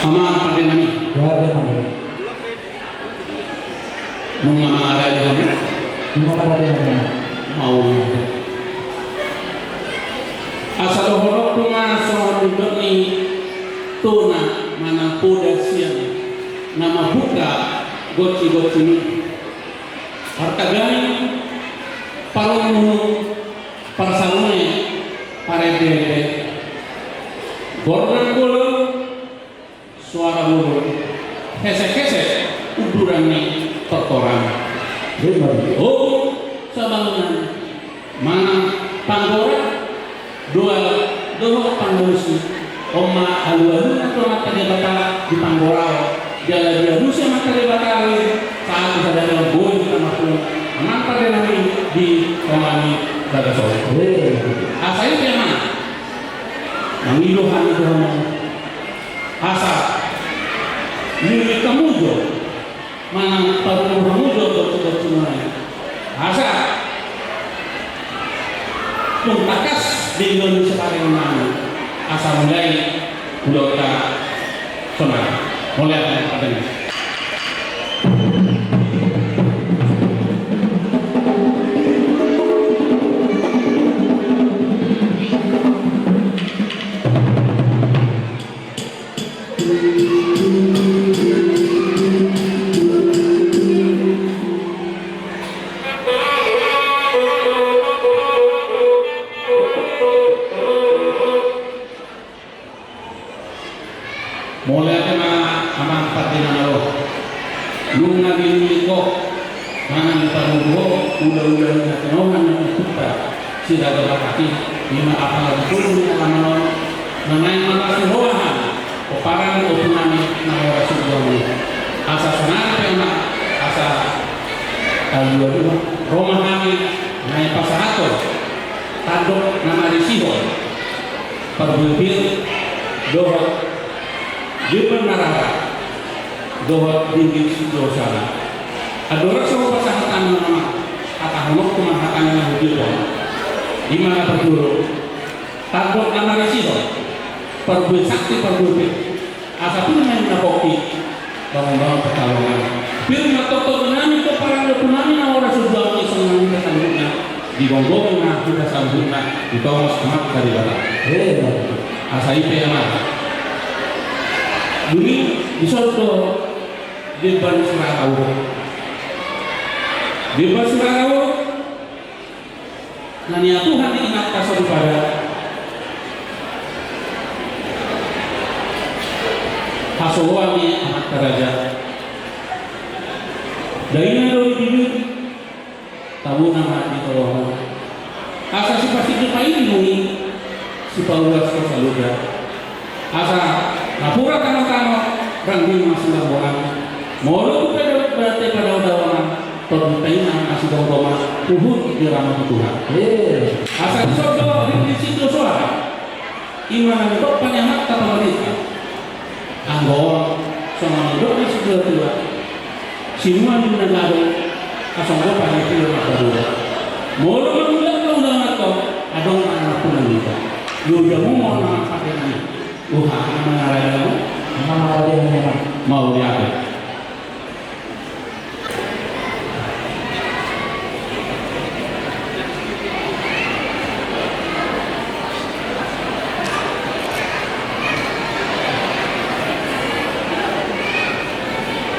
Ama pada nami. Ya benar. Mungama ada di kami. Cuma pada benar. Mau. Asal horok rumah soal hidup ni tuna mana poda siang nama buka goci ni. Harta gani parung parsalune parede gordan bulu suara bulu hesek uduran ni tertorang. Oh sabangunan mana panggora dua panggosi oma alu atau mata debata di panggora jalan dia Rusia mata debata saat ada dalam boy sama pun aman pada nanti di omani Bagaso. Asalnya kayak mana? Mengiluhan itu asa milik kamujo mana tahu kamujo betul semuanya asa tuntakas di Indonesia paling mana asa mulai budaya sonar mulai ada ini mulai kena aman patina nalo lunga biliko mana diparugo udah kenongan yang kita sida berkati lima apal pun aman mengenai makasih rohan peparan opunani nawara subhani asa senar pena asa dua Roma kami naik pasahato tanduk nama risiho perbulpil doa Jepang narara doa dingin sudo sana. Adora semua pasangan nama kata honok kemahakan yang hujung. Di mana berduru tanduk nama resido perbul sakti perbul asa pun main nakoki bangun pertolongan. Firman toto nami to parang nami na ora sudah ni senang kita sambutnya di gonggong na kita sambutnya di bawah semak dari bata. Asa ipe yang Dulu disoto di Ban Surakau. Di Ban Surakau nanya Tuhan ingat kasih pada Hasowangi amat keraja. Dari nado di tahu nama di bawah. Asa si pasti kita ini si Paulus Kosaluda. Asa Napura kano ranggil masih laboran. Molo pada berarti pada udawan perintahnya masih dongdoma tuhun di ramah Tuhan. Asal disodo di situ suara. Iman itu panjang kata pemerintah. Anggo sama itu di situ dua. Semua di negara asal gua panjang itu dua. Molo mengulang udawan kau adong anak pun kita. Yuda mau nama pakai ini. Mengarahkan mau lihat.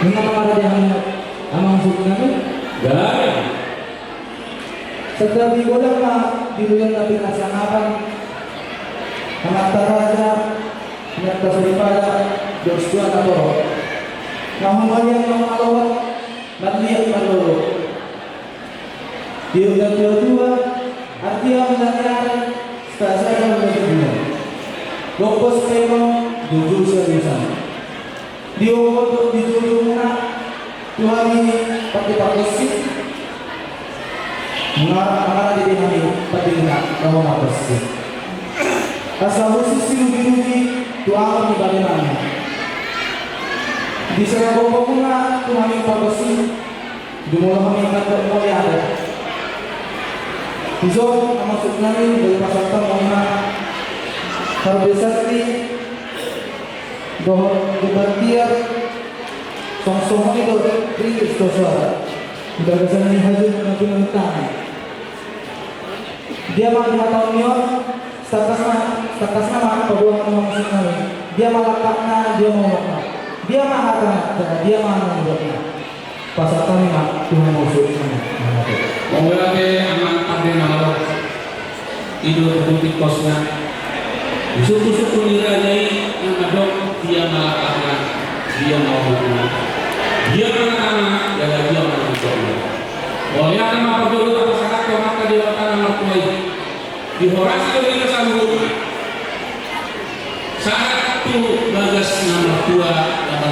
Mengapa ada yang amang suka ni? Gak. Setelah digodam pak diluyan tapi kasanapan amat teraja nyata daripada Joshua atau namun yang mengalawat dan lihat pada dia udah dua artinya menanyakan setelah menjadi bokos memang jujur seriusan dia untuk dijujur Tuhan ini pakai sih mengarah di hari pakai kamu apa sih asal musisi rugi Tuhan di bagaimana di sana bokongnya Tuhan ini pakai sih di mulut kami kan mulai ada Izo maksudnya ini dari pasal mana terbesar di dohor dibantiar song-song itu ringkis suara udah kesana nih hajun nanti mentang dia mah 5 tahun nyor status nama peluang musik kami dia malah kakna dia mau makna dia mah hakana dia mah nangguhna pasal kami mah Tuhan musik kami Mengulake anak pada nama tidur di kosnya suku-suku dirajai yang ada dia melakukan dia mau makna dia anak-anak dan dia menanggung oleh anak apa dulu apa sangat maka dia akan melakukan di horasi dari kesambung saat itu bagas nama dua nama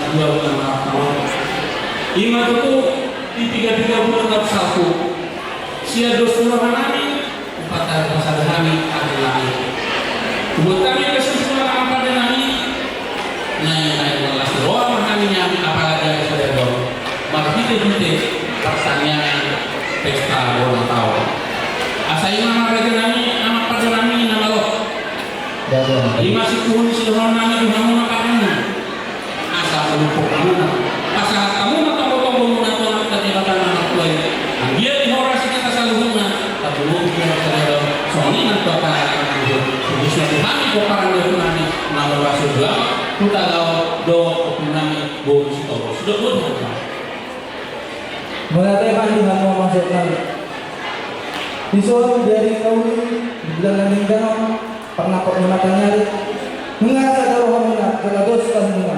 ima itu di 331 sia dos rohanani 4 sadahani adalah kemudian kami kesimpulan apa dengan ini naik kelas doa makanya apalagi yang sudah dong maka kita pertanyaan pesta ulang tahun asal nama raja nami nama pada nami nama lo lima sikuhun siluman nami kamu makanya asal melupuk kamu asal kamu matang-matang atau keterlibatan anak tua ini dia dihorasi kita saluhuna tapi mungkin ada soalnya nanti akan bisa kami koparan dari nami nama wasu dua kita do nami bonus itu sudah boleh mengatakan Tuhan mau masuk kami disuruh dari kau dibilang landing danau pernah kok matanya mengasa roh muna karena dosa muna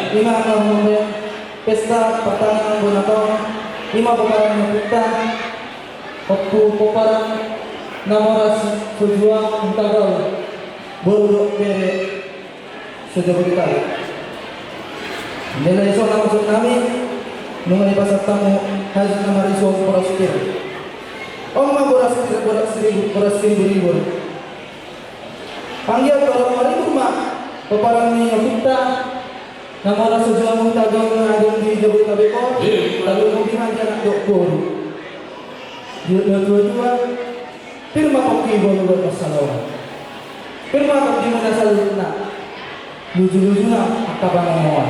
lima tahun pesta pertanian bonatong 5 peperangan kita waktu peperangan namoras sejuang entagau baru bere sejauh kita nilai soal maksud kami mengenai pasar tamu hasil nama risau boras kir omma boras ribu panggil kalau mari rumah peperangan ini kita nama rasa jual mutagam mengadung di Jabodetabek lalu mungkin aja nak doktor dua firma koki baru bermasalah firma koki mana selalu nak lucu nak apa bangunan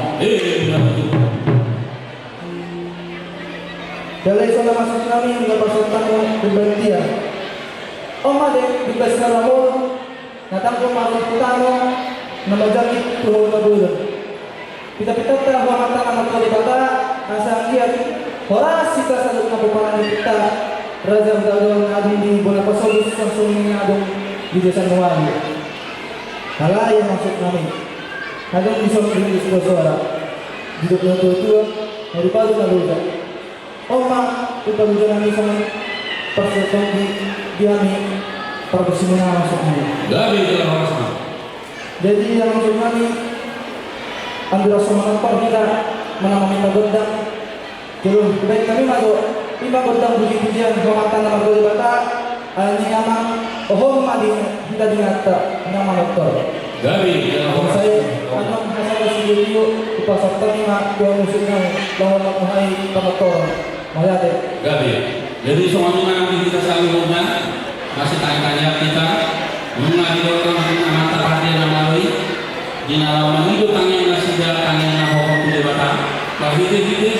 dalai salah masuk kami hingga pasal tamu berbantian oma dek dibas karamol natang ko marot utano nama jakit tuhul mabulan kita tahu mata anak kali bata asal kiat horas kita selalu ngapuparan kita raja dagang adung di bola pasolus langsung adung di desa Nuwani hal yang maksud kami adung di sini di suara hidup yang tua dari padu naluda oma kita berjalan sama persiapan di kami perbesimuna masuk kami dari jalan sama jadi yang maksud kami ambil semangat kita menamai godang belum baik kami masuk 5 godang puji-pujian kehormatan nama Guru Bata ini nama ohom madi kita dingata nama dokter dari saya akan hasil studio upasar terima dua musiknya lawan menghai dokter mari dari jadi semuanya nanti kita saling masih tanya-tanya kita mengenai orang amat terhadap nama Lui di dalam hidup tanya nasi jalan tanya nama hukum di batang kalau gitu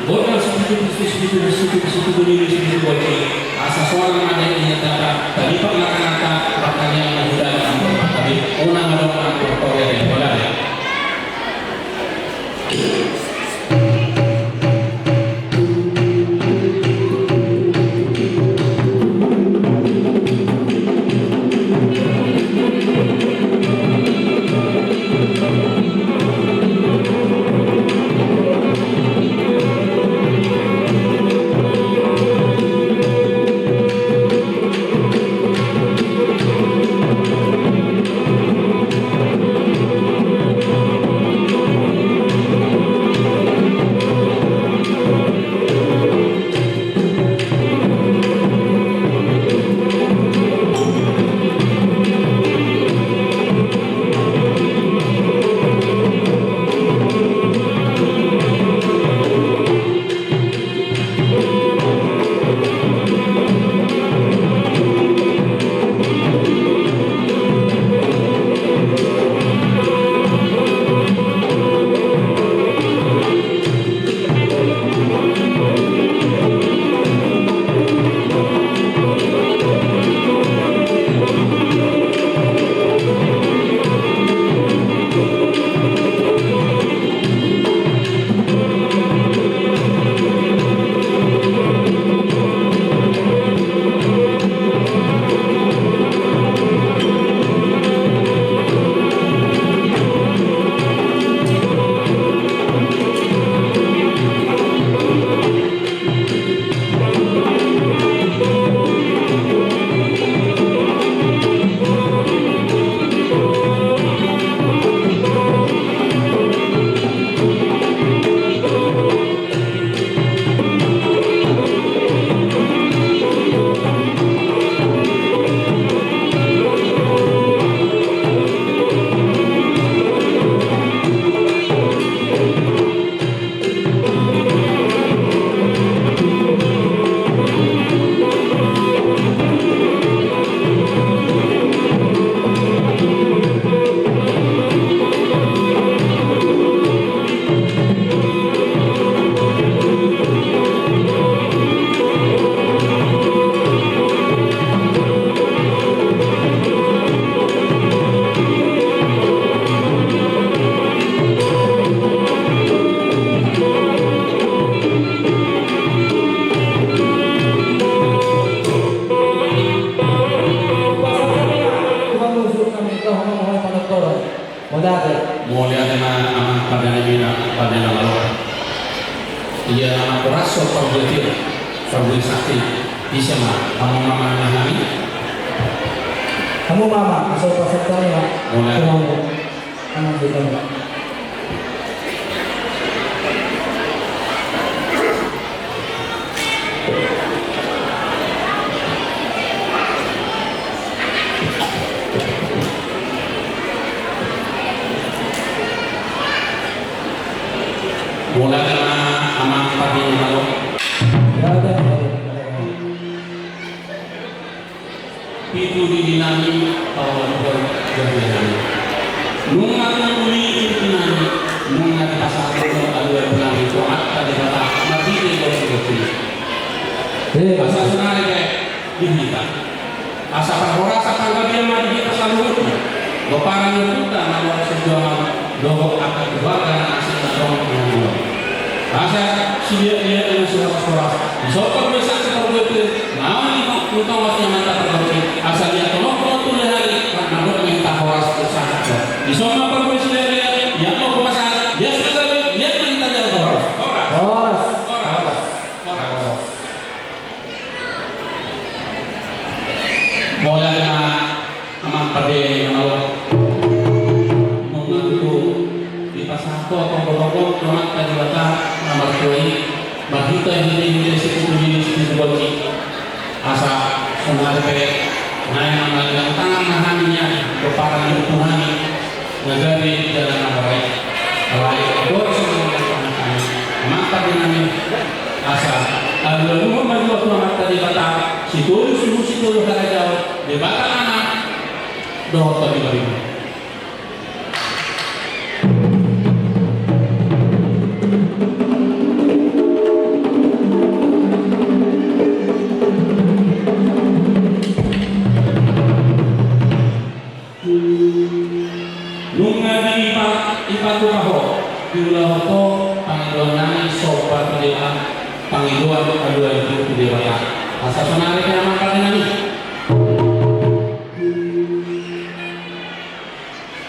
boleh seperti berdiri boleh asal seorang ada yang dapat tadi pengakan katanya yang sudah tapi unang ada orang berkorea yang boleh ya Ada. Mulai dengan aman pada nabi pada nama Allah. Ia nama Rasul Farbul Sakti bisa mah kamu mama kami. Kamu mama asal pesertanya ya. Mulai. Anak kita. Mulai dengan aman pada nama Allah. Ada. Itu dinami awal berjalan. Nungat nuli dinami, nungat pasal itu ada bilang itu ada kata mati di bawah. Asal senang kayak dihita. Asal perhora asal dia mati kita selalu itu. Baparan itu tak nama sejualan doa akan keluarga asal dong yang asal dia dengan surat surat. Sokor besar sekali itu. Mau ni kita masih mantap terus. Asal dia tolong tu hari karena dia minta horas besar. Di semua perbuatan dia yang mau pasal dia sudah dia minta dia horas. Horas. Mulai aman pada Allah mengaku di pasal pokok-pokok teman tadi kata nomor 2 bahita ini situ boleh asa sebenarnya naik mengalir tangan nahannya kepada Tuhan negeri jalan baik baik doa semua anak-anak maka dengan asa ada rumah dua Tuhan tadi kata situ hari jauh di bakal anak doa tadi beri. Panggiluan kedua itu dewasa. Asal menarik yang makan ini.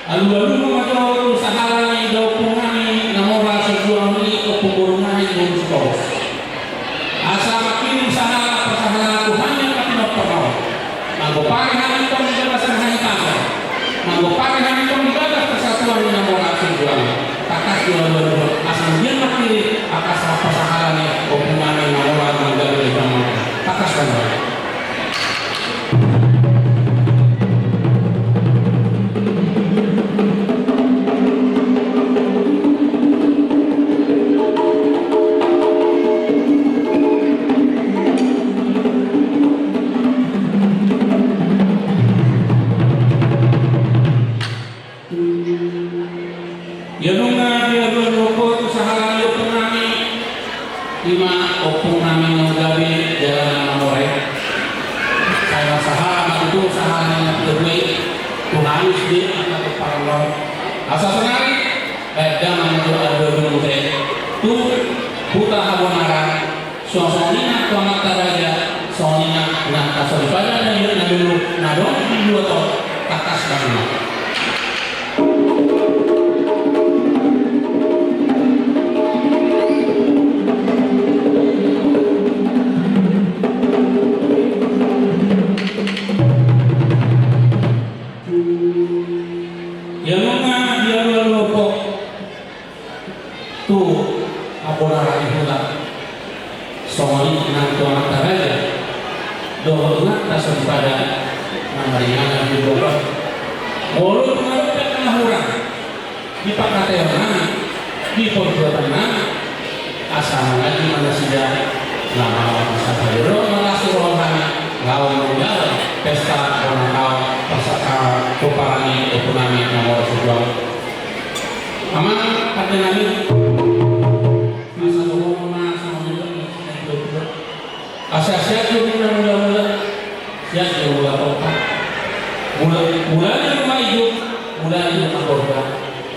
Alu-alu mengajar usaha ini dokumen namun rasa jual ini kepukuran ini bonus. Asal makin usaha Tuhan yang makin berperan. Manggo pagi hari itu menjelaskan hari tanggal. Manggo pagi hari itu menjaga persatuan yang namun rasa jual. Takas jual-jual. Asal dia makin akas usaha ini hubungan yang orang menjadi sama takas kan. Ya nunga dia berloko usaha yo penami lima opung nami ngawi jalan nomore. Saya usaha itu usahanya lebih Tuhan di atau parlor. Asal senari jangan itu ada dulu tu puta habonara soalnya tuang taraja soalnya nak kasih pada dan dulu nadon di dua tahun takas banget. Pada namanya di bawah mulut mengarutkan kelahuran di pakatan di perbuatan asal lagi manusia nama masa baru mengasih rohani lawan menjaga pesta orang kau pasaka kuparani ekonomi nomor sebuah aman pada nabi masa rohana sama asal-asal juga mula-mula yang mula tokat mulanya rumah hidup mulanya rumah korban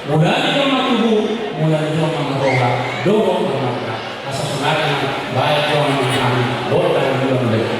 mulanya rumah tubuh mulanya rumah roha dorong rumah asal sebenarnya baik orang yang dorong dan juga mereka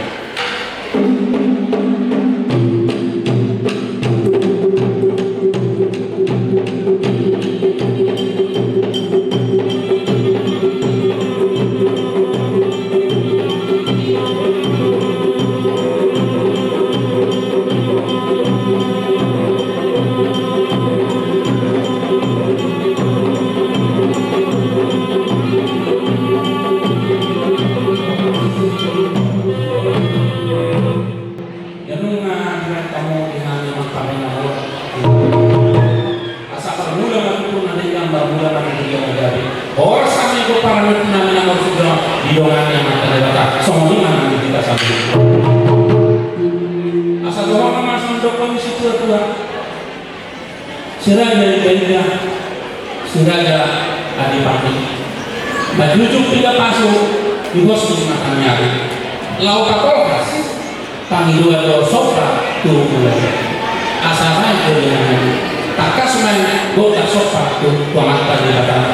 idongan yang mata dewata songoni mana kita sambil asal doang nama sondok komisi tua siraja India siraja Adipati bajujung 3 pasu di bos di makannya lauk kapolkas kami 2 sopra tuh asal main dengan takas main gota sopra tuh mata di batang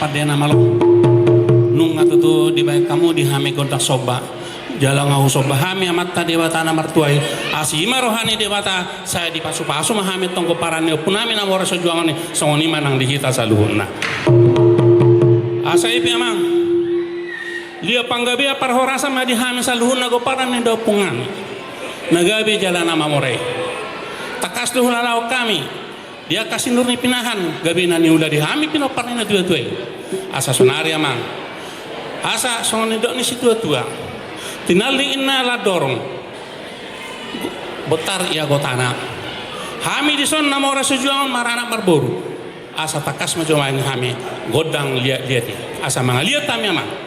padena malo nung atutu di baik kamu di hami kontak soba jalan ngau soba hami amatta dewata na martuai asima rohani dewata saya di pasu-pasu mahami tongko parane punami na mora sojuangan ni songoni manang di kita saluhunna asai piamang lia panggabi parhorasa ma di hami saluhunna go parane do pungan nagabi jalan nama more takas tuh lalau kami dia kasih nurni pinahan gabi nani ulah dihami pinopar na tua-tua asa sonari amang asa songoni dok ni si tua-tua tinali inna la dorong botar ia gotana hami di son nama orang sejuangan marana marboru asa takas macam main hami godang lihat asa mangaliat kami amang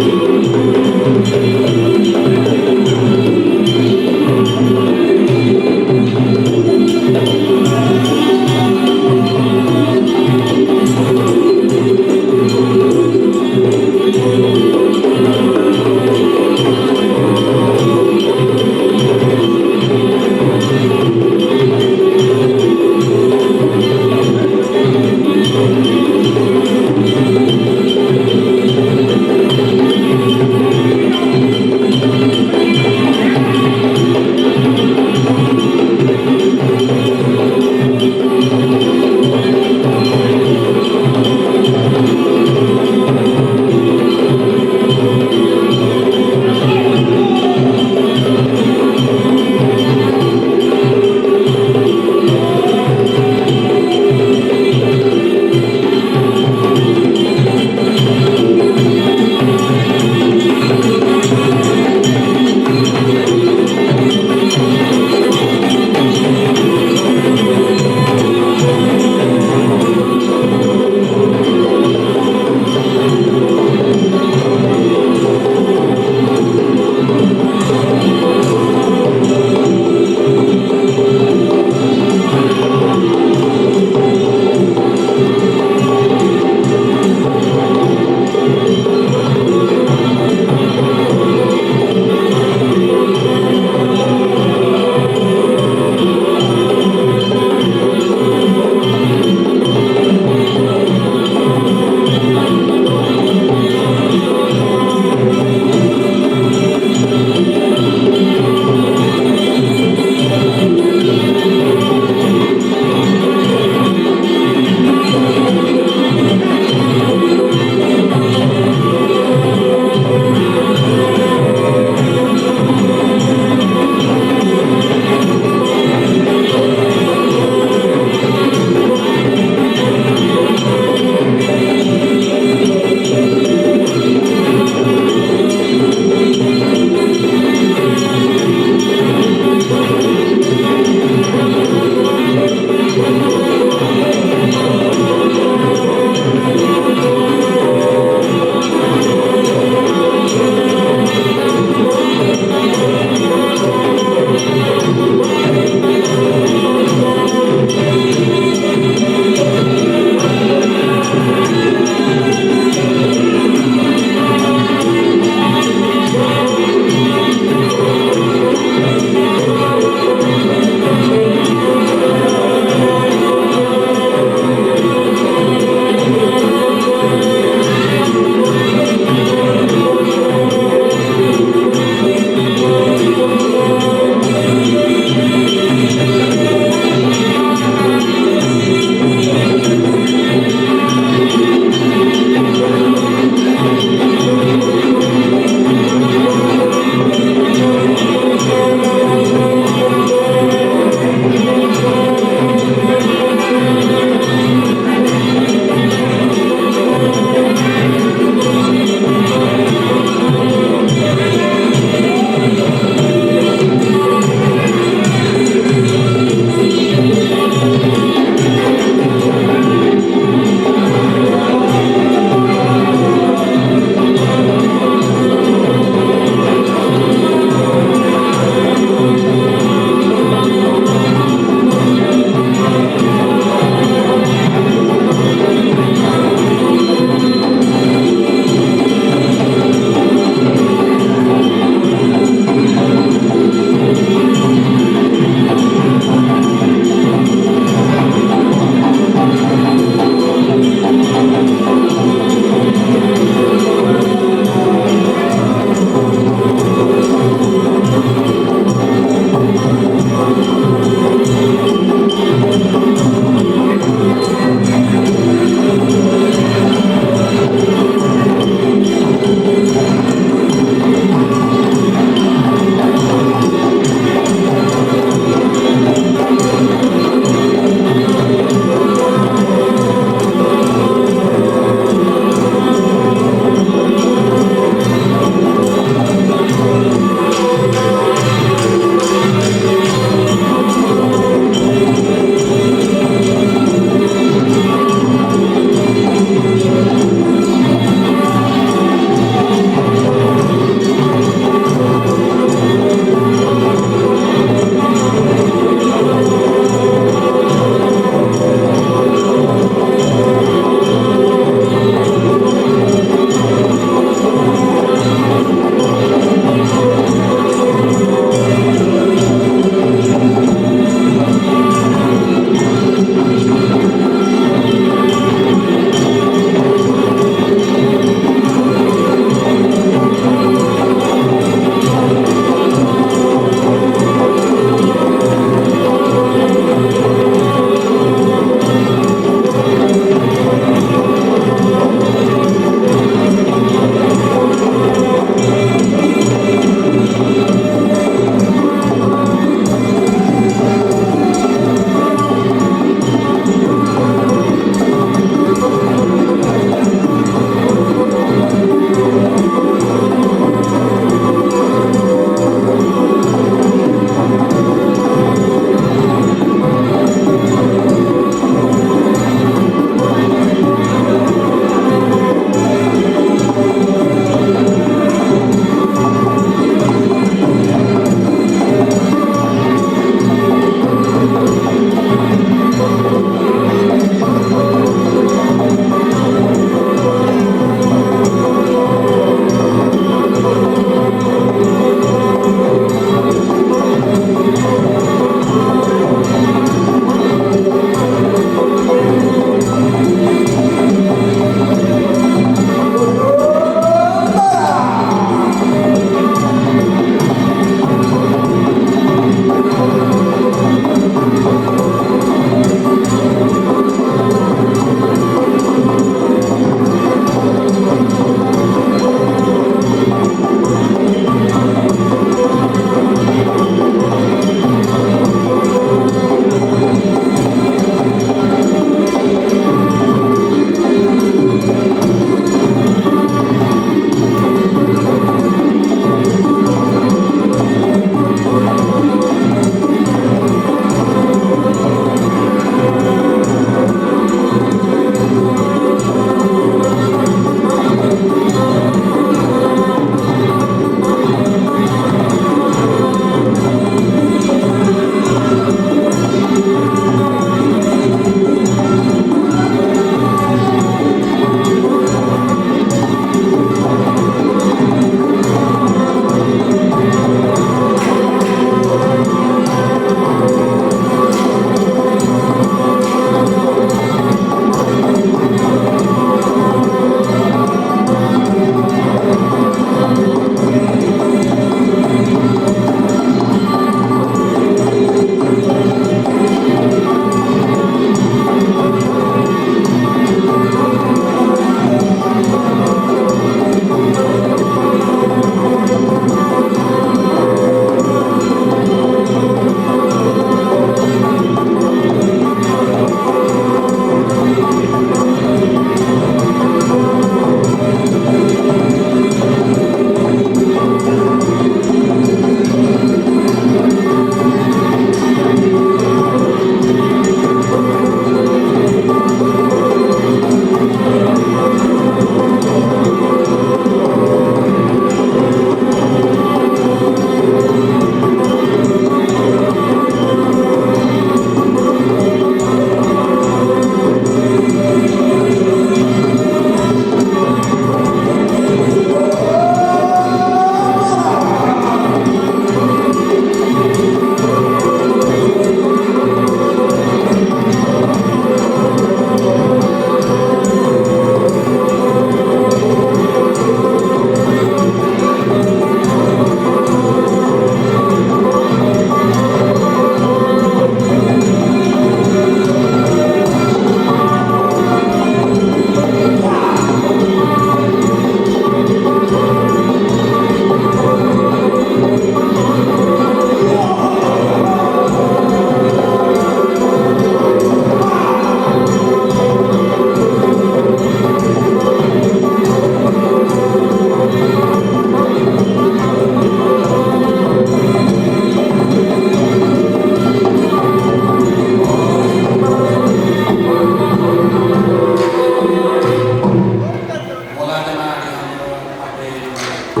Ang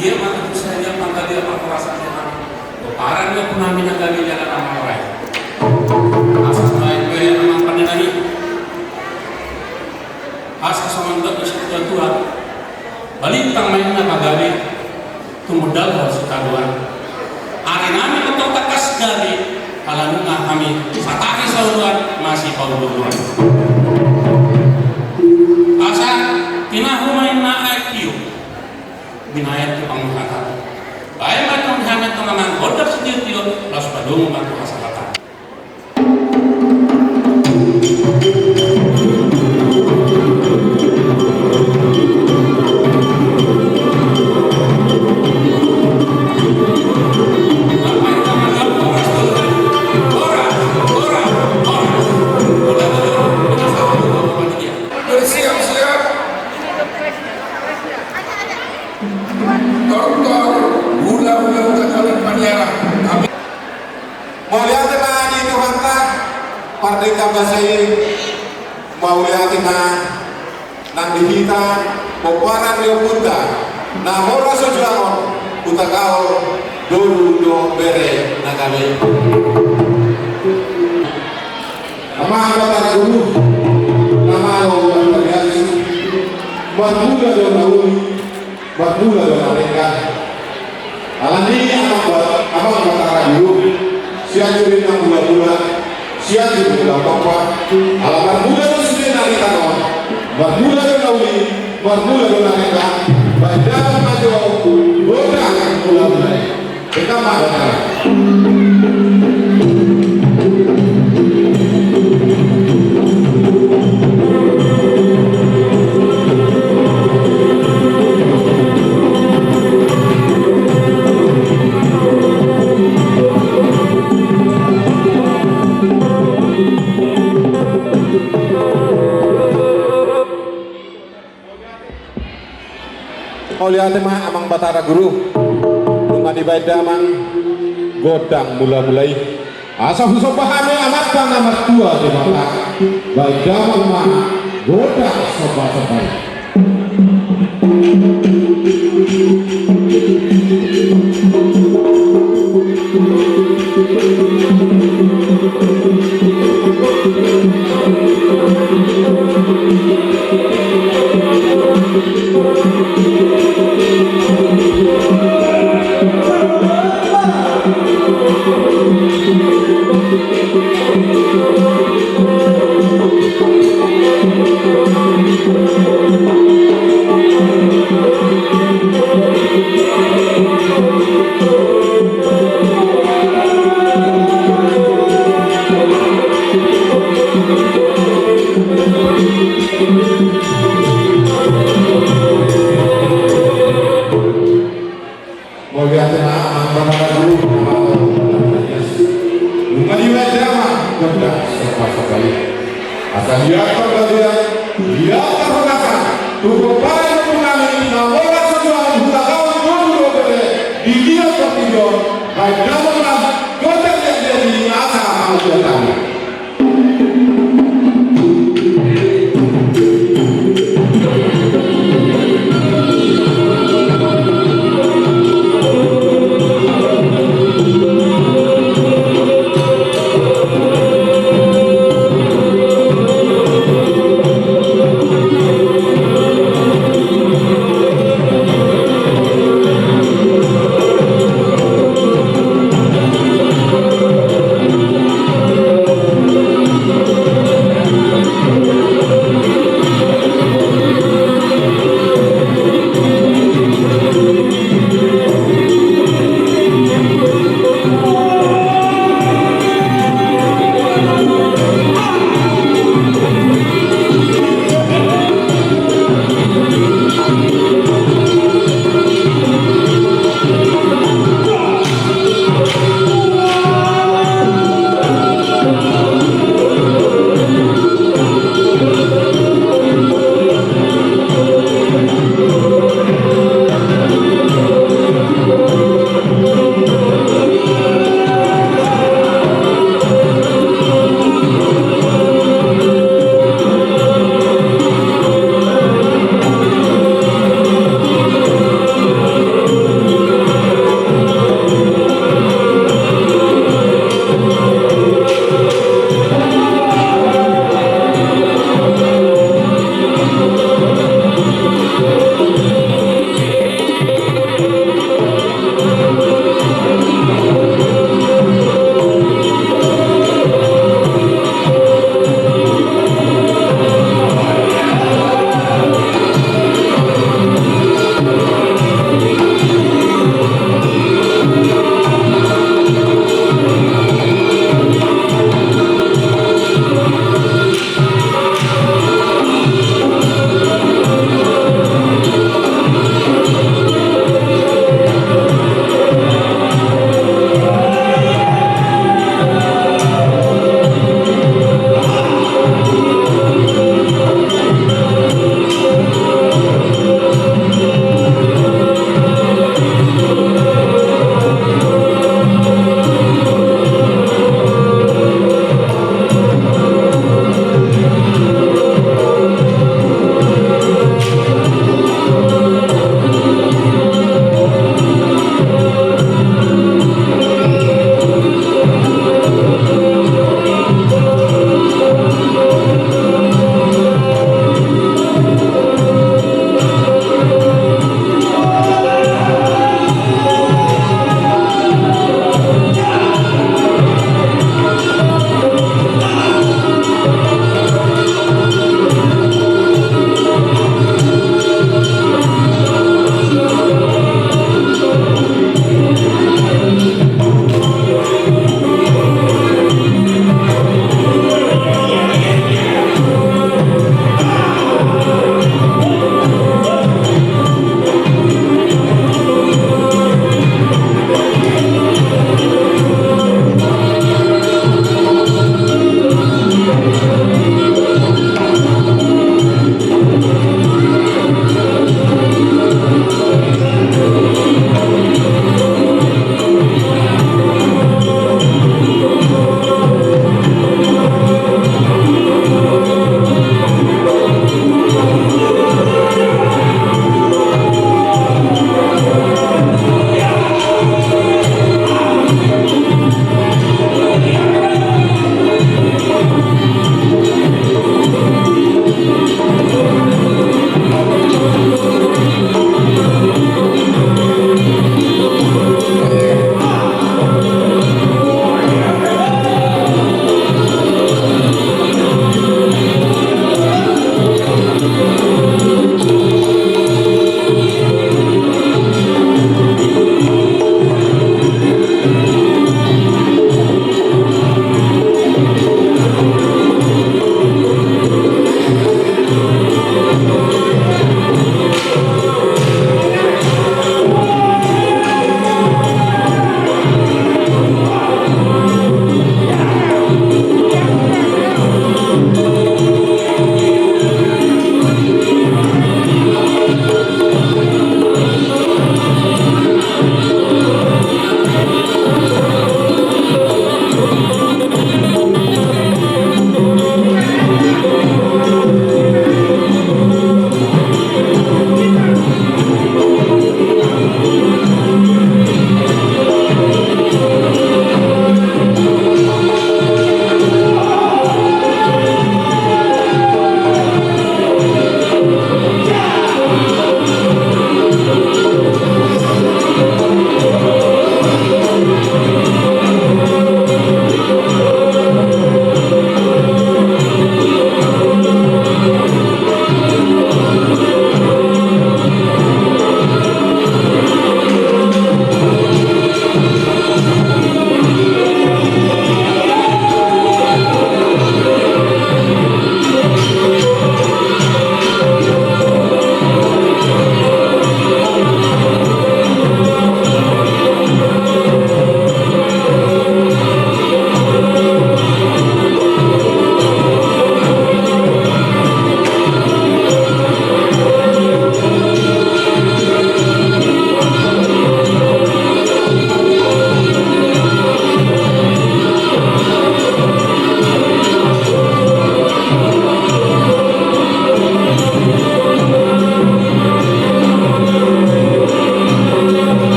dia mata saya pangkalia perkerasannya parang nggak pernah minagali jalan amal raya. Asas baik kaya namang pandangan asas samantap isya Tuhan balintang main na magali tumudal ho sa kaduan. Ari namin ito takas gali alam nga kami sa tahi sa uluan masih pauluan. Asa tinahumain na IQ binayad ko pangmuhatan. Baik matang hangat naman order sendiri tiyo las padung batu kasalatan. Bersiap-siap Doktor Hula-hula Kekalian Paniara. Amin. Mauliat na dito hanta parday kabasay mauliat na nang dihita pagwaran niyo punta na mora sa Diyakon utagaw dulu bere na kami ama ang guru nama ang pagkakasi magmula daw na uli magmula daw na mereka alam ini abang batara dulu siya jurin ng mula-mula siya jurin ng papa alam magmula daw sila nakita ko magmula daw na uli magmula daw na mereka bandang majo boda ang mula-mula kita mabatara Mauliate mah amang batara guru rumah di amang godang mula-mulai asa huso pahami amat bang amat tua di mata baidamang mah godang sobat-sobat Mauliate mah amang batara guru rumah di godang sobat-sobat asal dia terbagian dia terbagian tubuh bayi mengalami namola sejual buta kawan dulu berde di dia tertidur baik namola godang yang jadi asa mau datang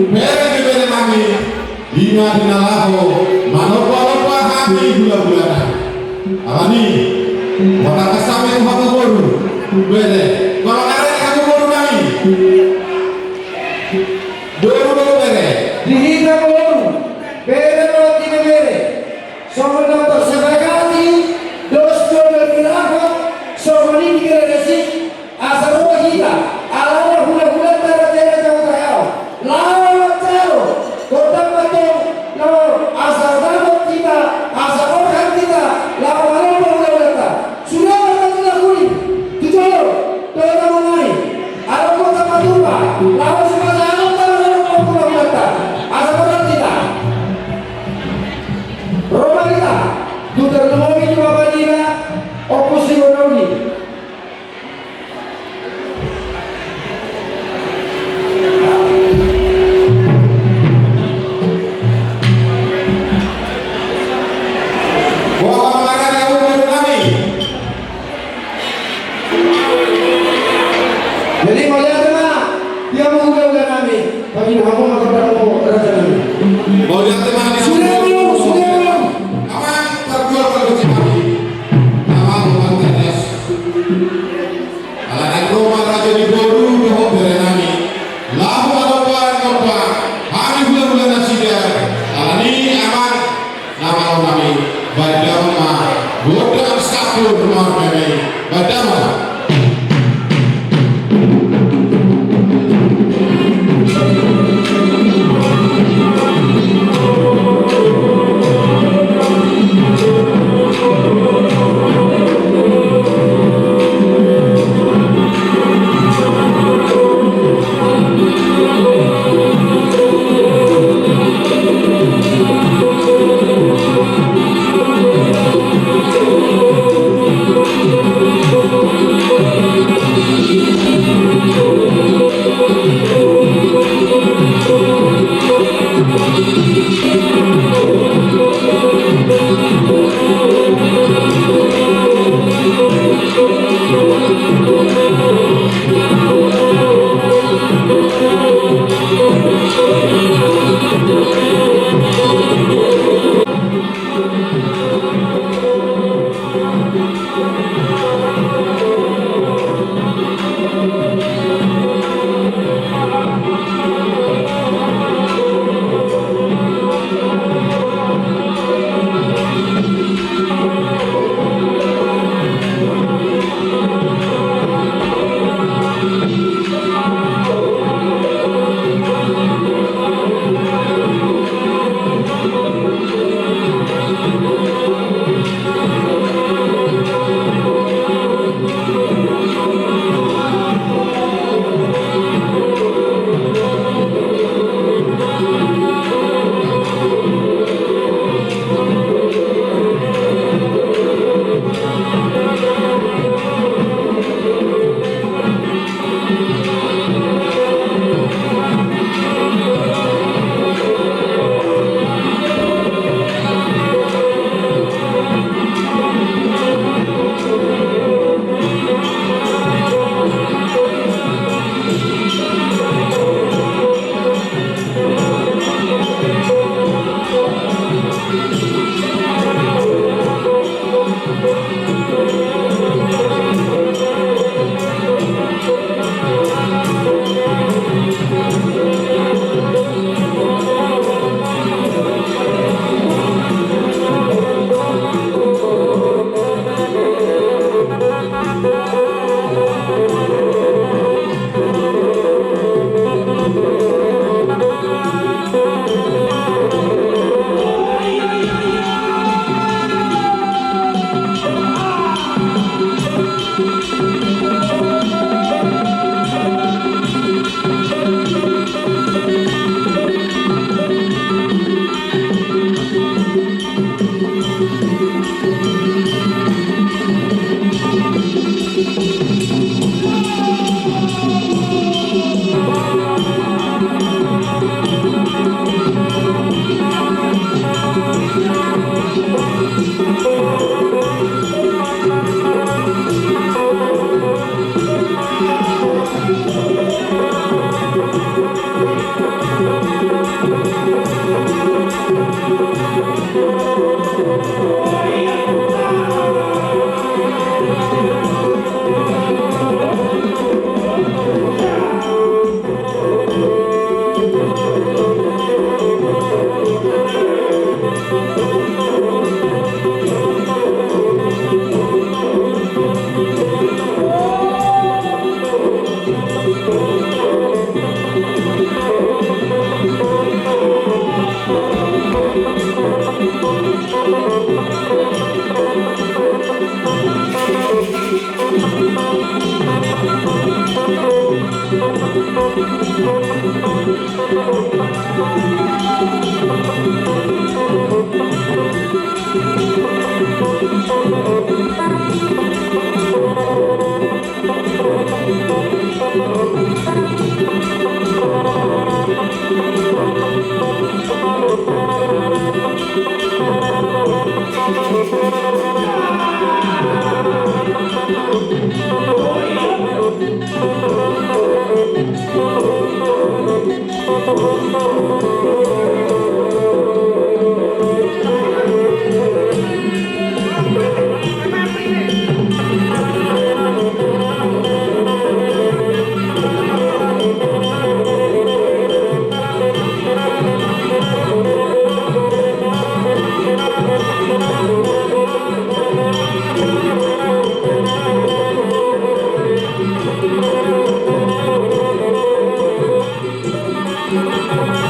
bere nami dina dina laho manopo hati gula-gulana alani wana kasame hamu boru bere kalau ada kamu boru nami boru bere Dihina boru, bere no tiene bere. Somos los sebagati, los del milagro, somos ni que decir, hasta no hita, a la hula terra jauh. Lawan jauh, kota betul, no, asal dapat kita, asal orang kita, lawan hula kita. Sudah orang kita kuni, tujuh, kita mengenai, ada kota Madura, lawan semasa alam tanah hula kita, asal orang kita. Roma kita, tutor lemomi bapak kita, oposi bonauni. Jadi melihat mana dia mengugal kami, kami hamba mengatakan raja kami. mau lihat teman di Sudah belum, sudah belum. aman terjual produksi kami nama bukan tetes alasan rumah raja di boru doho bere nami lahu alopa hari bulan nasi dia alani aman nama kami badama bodoh satu rumah kami badama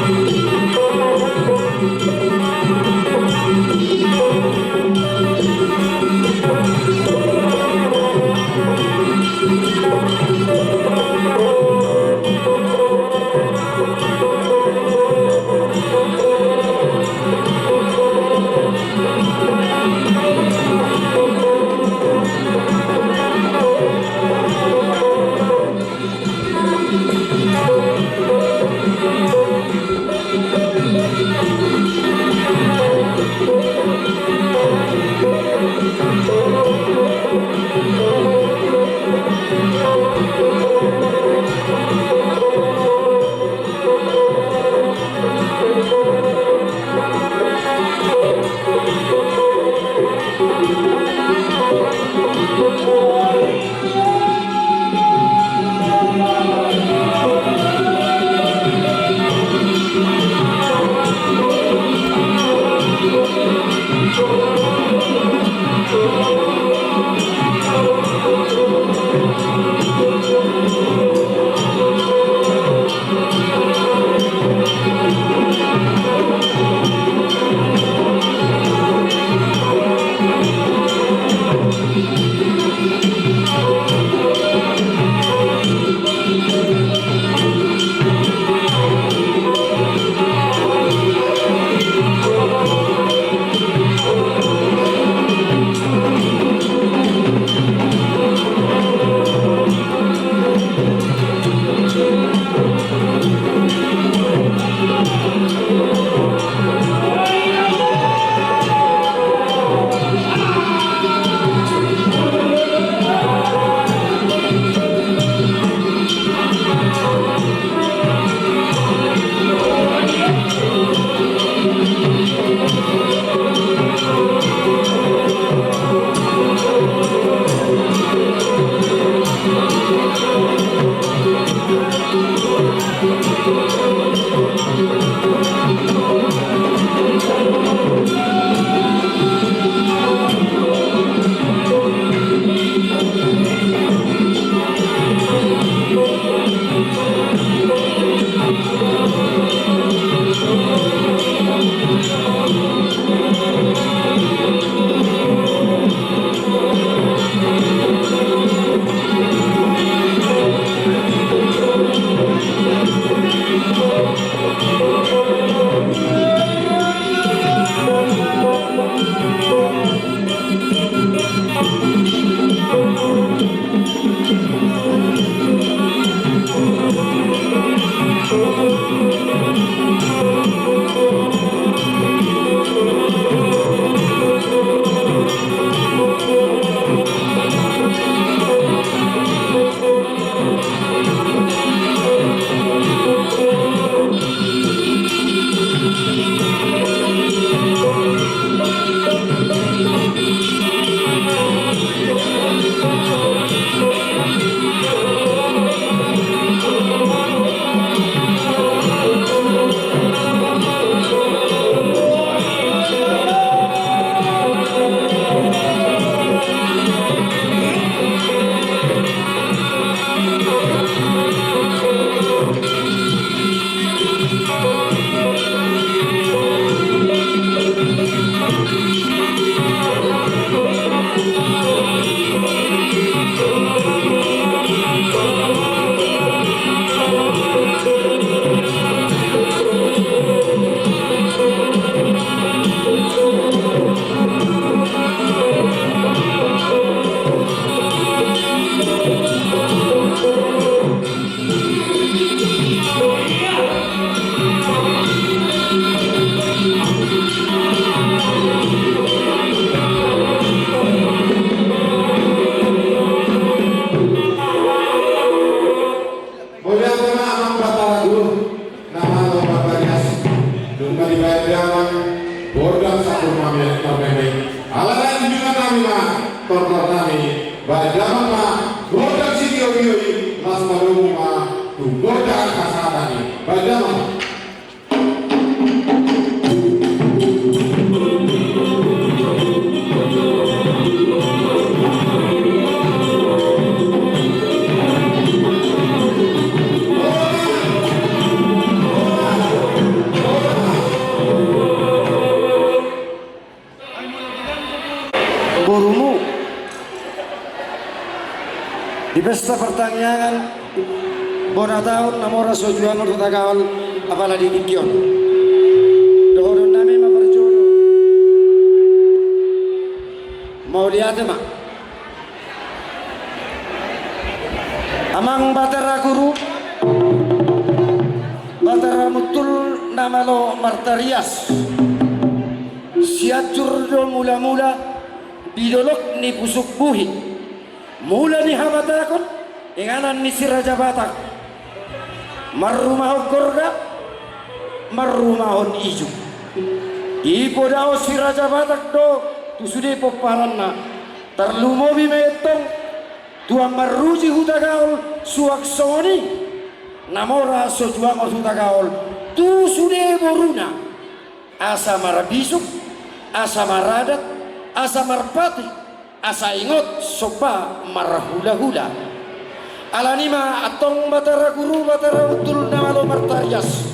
Thank you. tortor nami badaman ma godang sitio bioi mas marumu ma tu godang kasatani badaman Borumu di pesta pertanian bona tahun namora sojuan untuk tagawal apalagi dikion dohon nami maperjono mau lihat mak amang batara guru batara mutul namalo martarias siatur do mula-mula bidolok ni pusuk buhi mula ni habatakon inganan ni si Raja Batak marumahon korga marumahon ijo ipo dao si Raja Batak do tusude poparanna terlumobi metong tuang maruji hutagaol suak soni namora sojuang hutagaol tusude boruna asa marabisuk asa maradat asa marpati asa ingot sopa marahula-hula alanima atong batara guru batara utul namalo martarias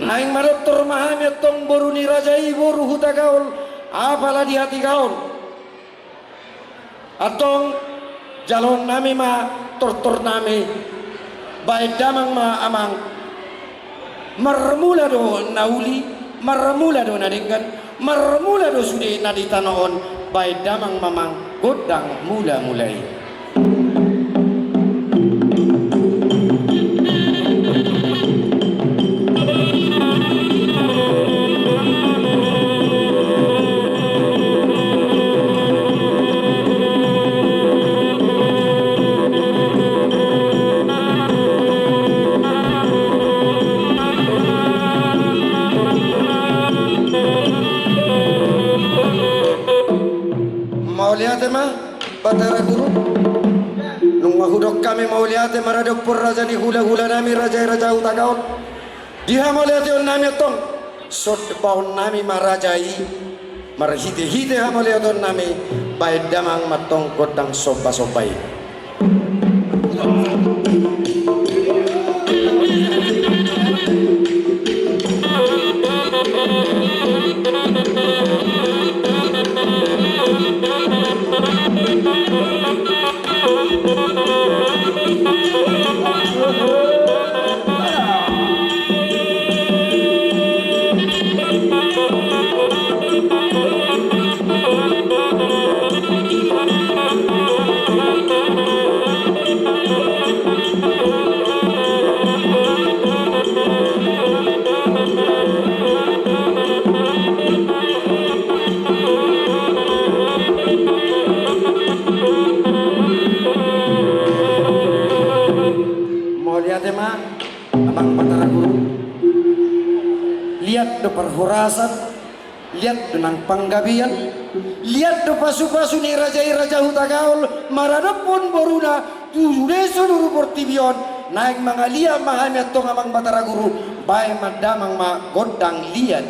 naing marotor mahami atong boruni raja ibu ruhuta gaul apala di hati gaul atong jalon nami ma tortor nami baik damang ma amang marmula do nauli marmula do nadingkan marmula do sude nadita noon baik damang mamang godang mula-mulai batara guru nung mahudok kami mau lihat maradok pur raja di hula-hula nami raja-raja utagaon diha mau lihat on nami tong sot baun nami marajai marhite-hite ha mau lihat on nami baik damang matong godang sopa-sopai abang batara guru lihat do perhorasan lihat dengan panggabian lihat do pasu-pasu ni raja hutagaol maradapun boruna tujude seluruh portibion naik mangalia mahanya tong abang batara guru bae madamang ma godang lihat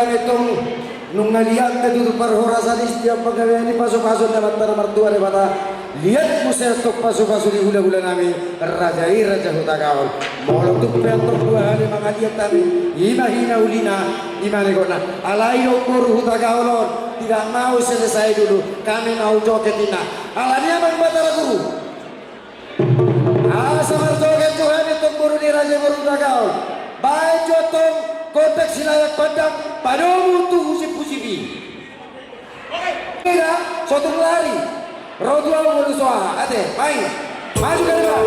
kami tong nung ngalihat na dito parhorasanis dia pagkawian ni pasok-pasok na mata na martua ni bata lihat mo sa tok pasok-pasok di hula-hula namin raja hutagaon mohon tuk pentok dua hari mga lihat kami ima hina ulina ima negona alayo pur hutagaon tidak mau selesai dulu kami mau joketina alanya bang batara guru samar joget Tuhan itu buru di raja hutagaon baik jotong konteks silayak pandang padamu tuh puji-puji kira suatu lari rodua mulu soa ate main maju ke depan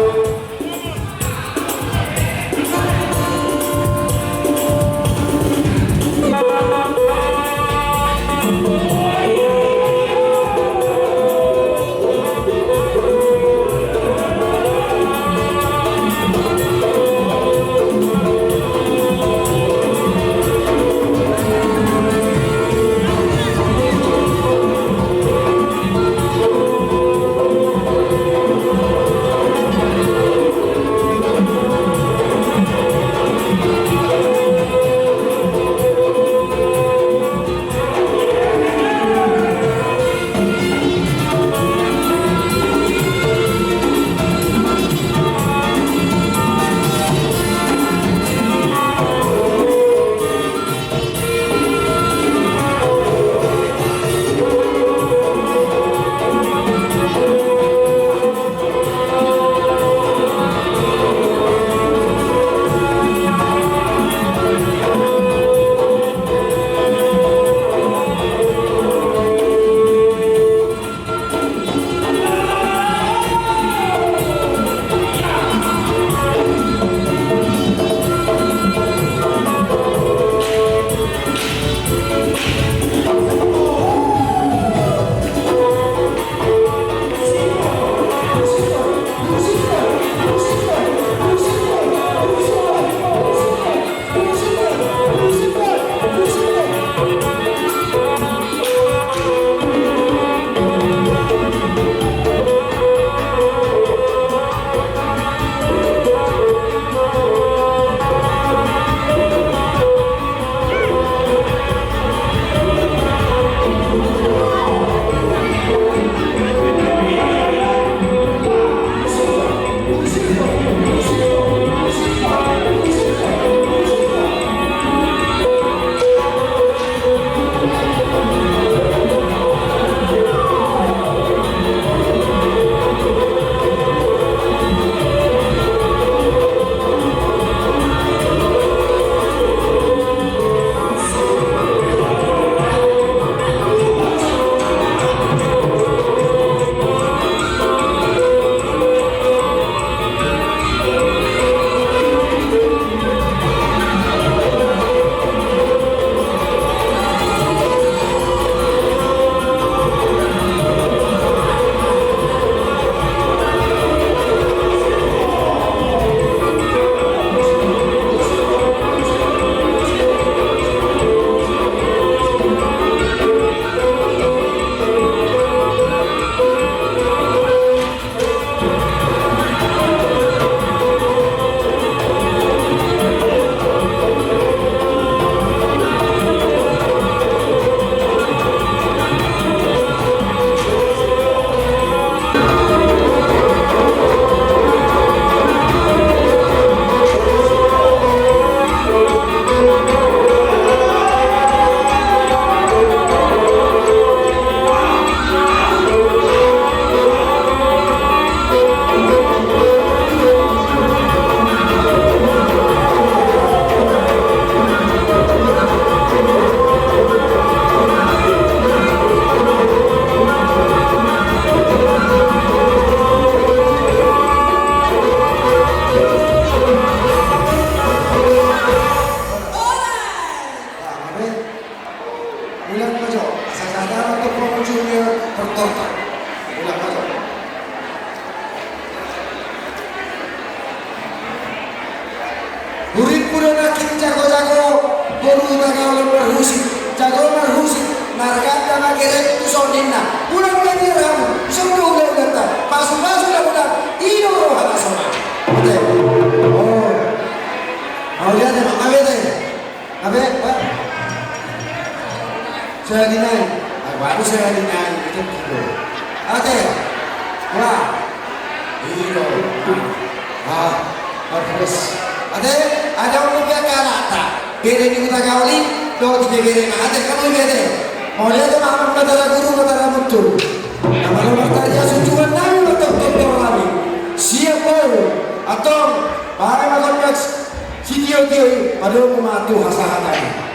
Hurin pura nakin jago-jago Guru tagawal marhusi Jago marhusi Narganda mageret tu sonina Ulang-ulang dia ramu Semua ulang kata Pasuk-pasuk dah ulang Ino roh hati sama Oke Oh lihat ya Abe tadi Abe saya dinai, baru saya dinai itu kilo. Oke, wah, kilo, harus. Ada orang yang karata, gede di kota Kauli, do tiga gede ada kamu gede. Mau lihat tuh nama kata guru kata mutu. Nama nomor tadi asujuan nami untuk dokter kami. Siap baru atau barang kompleks video pada mematu hasahatanya.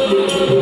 Thank you.